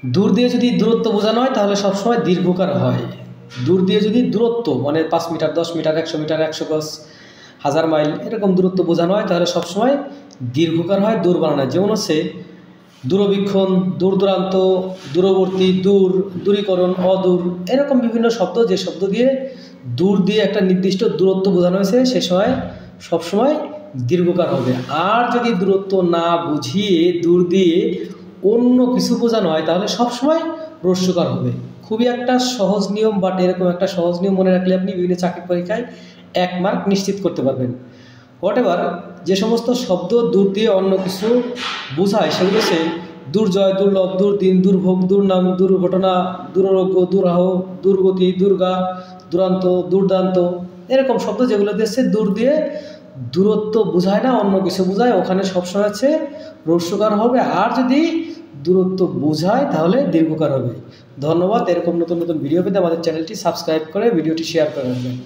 দূর দিয়ে যদি দূরত্ব বোঝানো হয় তাহলে সবসময় দীর্ঘকার হয়। দূর দিয়ে যদি দূরত্ব মানে 5 মিটার, 10 মিটার, 100 মিটার, 100 গজ, 1000 মাইল এরকম দূরত্ব বোঝানো হয় তাহলে সবসময় দীর্ঘকার হয়, দূর বানানো হয়। যেমন হচ্ছে দূরবীক্ষণ, দূর দূরান্ত, দূরবর্তী, দূর, দূরীকরণ, অদূর, এরকম বিভিন্ন শব্দ, যে শব্দ দিয়ে দূর দিয়ে একটা নির্দিষ্ট দূরত্ব বোঝানো হয়েছে সে সময় সবসময় দীর্ঘকার হবে। আর যদি দূরত্ব না বুঝিয়ে দূর দিয়ে অন্য কিছু বোঝানো হয় তাহলে সবসময় হ্রস্বকার হবে। খুবই একটা সহজ নিয়ম, বাট এরকম একটা সহজ নিয়ম মনে রাখলে আপনি বিভিন্ন চাকরি পরীক্ষায় 1 মার্ক নিশ্চিত করতে পারবেন। হোয়াটএভার, যে সমস্ত শব্দ দূর দিয়ে অন্য কিছু বোঝায় সেগুলো হচ্ছে দুর্জয়, দুর্লভ, দুর্দিন, দুর্ভোগ, দুর্নাম, দুর্ঘটনা, দুরারোগ্য, দুরাহ, দুর্গতি, দুর্গা, দুরান্ত, দুর্দান্ত, এরকম শব্দ যেগুলো দিয়েছে দূর দিয়ে দূরত্ব বোঝায় না, অন্য কিছু বোঝায়, ওখানে সবসময় হচ্ছে হ্রস্বকার হবে। আর যদি দূরত্ব বোঝায় তাহলে দীর্ঘকার হবে। ধন্যবাদ। এরকম নতুন নতুন ভিডিও পেতে আমাদের চ্যানেলটি সাবস্ক্রাইব করে ভিডিওটি শেয়ার করে রাখবেন।